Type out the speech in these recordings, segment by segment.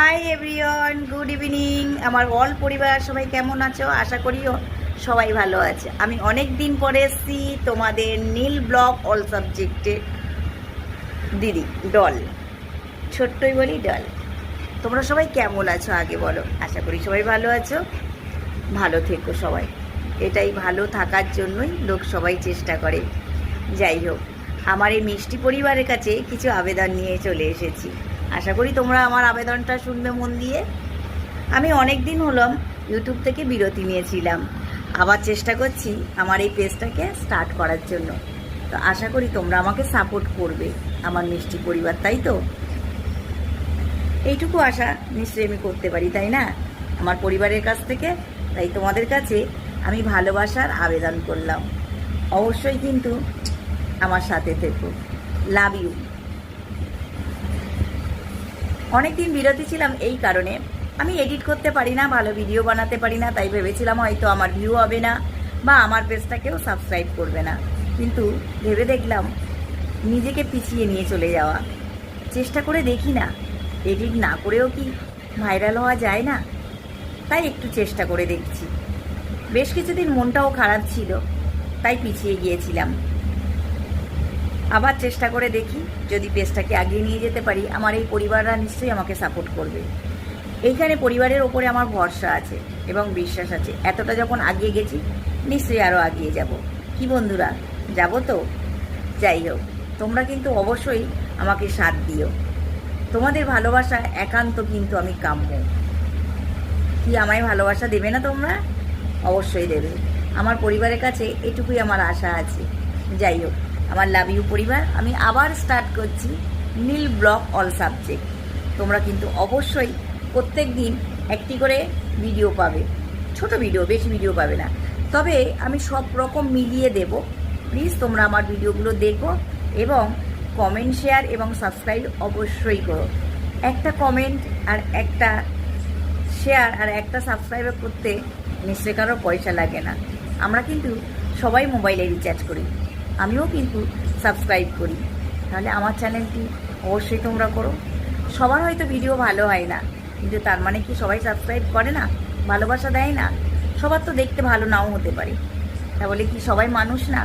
Hi everyone, good evening. আমার all পরিবার সবাই কেমন আছো? আশা করি সবাই ভালো আছে। আমি অনেক দিন পরে এসেছি তোমাদের নীল ব্লগ অল সাবজেক্টে দিদি ডল, ছোট্টই বলি ডল। তোমরা সবাই কেমন আছো আগে বলো। আশা করি সবাই ভালো আছো, ভালো থেকো সবাই। এটাই ভালো থাকার জন্যই লোক সবাই চেষ্টা করে। যাই হোক, আমার এই মিষ্টি পরিবারের কাছে কিছু আবেদন নিয়ে চলে এসেছি। আশা করি তোমরা আমার আবেদনটা শুনবে মন দিয়ে। আমি অনেক দিন হলাম ইউটিউব থেকে বিরতি নিয়েছিলাম, আবার চেষ্টা করছি আমার এই পেজটাকে স্টার্ট করার জন্য। তো আশা করি তোমরা আমাকে সাপোর্ট করবে, আমার মিষ্টি পরিবার, তাই তো? এইটুকু আশা নিশ্চয়ই আমি করতে পারি, তাই না, আমার পরিবারের কাছ থেকে? তাই তোমাদের কাছে আমি ভালোবাসার আবেদন করলাম। অবশ্যই কিন্তু আমার সাথে থেকো। Love you. অনেক দিন বিরতি ছিলাম এই কারণে, আমি এডিট করতে পারি না, ভালো ভিডিও বানাতে পারি না। তাই ভেবেছিলাম হয়তো আমার ভিউ হবে না বা আমার পেজটাকেও সাবস্ক্রাইব করবে না। কিন্তু ভেবে দেখলাম নিজেকে পিছিয়ে নিয়ে চলে যাওয়া। চেষ্টা করে দেখি না, এডিট না করেও কি ভাইরাল হওয়া যায় না? তাই একটু চেষ্টা করে দেখছি। বেশ কিছুদিন মনটাও খারাপ ছিল, তাই পিছিয়ে গিয়েছিলাম। আবার চেষ্টা করে দেখি, যদি পেজটাকে আগিয়ে নিয়ে যেতে পারি, আমার এই পরিবাররা নিশ্চয়ই আমাকে সাপোর্ট করবে। এইখানে পরিবারের ওপরে আমার ভরসা আছে এবং বিশ্বাস আছে। এতটা যখন আগিয়ে গেছি, নিশ্চয়ই আরও আগিয়ে যাব। কি বন্ধুরা, যাব তো? যাই হোক, তোমরা কিন্তু অবশ্যই আমাকে সাথ দিও। তোমাদের ভালোবাসা একান্ত কিন্তু আমি কাম্য। কি আমায় ভালোবাসা দেবে না তোমরা? অবশ্যই দেবে। আমার পরিবারের কাছে এটুকুই আমার আশা আছে। যাই হোক, আমার লাভ ইউ পরিবার, আমি আবার স্টার্ট করছি নীল ব্লগ অল সাবজেক্ট। তোমরা কিন্তু অবশ্যই প্রত্যেক দিন একটি করে ভিডিও পাবে, ছোট ভিডিও, বেশি ভিডিও পাবে না। তবে আমি সব রকম মিলিয়ে দেব। প্লিজ তোমরা আমার ভিডিওগুলো দেখো এবং কমেন্ট, শেয়ার এবং সাবস্ক্রাইব অবশ্যই করো। একটা কমেন্ট আর একটা শেয়ার আর একটা সাবস্ক্রাইব করতে নিশ্চয়ই কারো পয়সা লাগে না। আমরা কিন্তু সবাই মোবাইলে রিচার্জ করি, আমিও কিন্তু সাবস্ক্রাইব করি। তাহলে আমার চ্যানেলটি অবশ্যই তোমরা করো। সবার হয়তো ভিডিও ভালো হয় না, কিন্তু তার মানে কি সবাই সাবস্ক্রাইব করে না, ভালোবাসা দেয় না? সবার তো দেখতে ভালো নাও হতে পারে। তাহলে কি সবাই মানুষ না?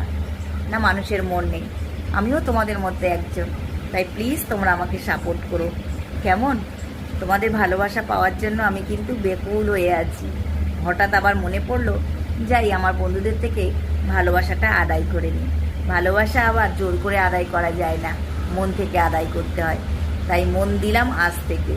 না, মানুষের মন নেই? আমিও তোমাদের মধ্যে একজন। তাই প্লিজ তোমরা আমাকে সাপোর্ট করো, কেমন? তোমাদের ভালোবাসা পাওয়ার জন্য আমি কিন্তু বেকুল হয়ে আছি। হঠাৎ আবার মনে পড়লো, যাই আমার বন্ধুদের থেকে ভালোবাসাটা আদায় করে নিই। ভালোবাসা আবার জোর করে আদায় করা যায় না, মন থেকে আদায় করতে হয়। তাই মন দিলাম আজ থেকে।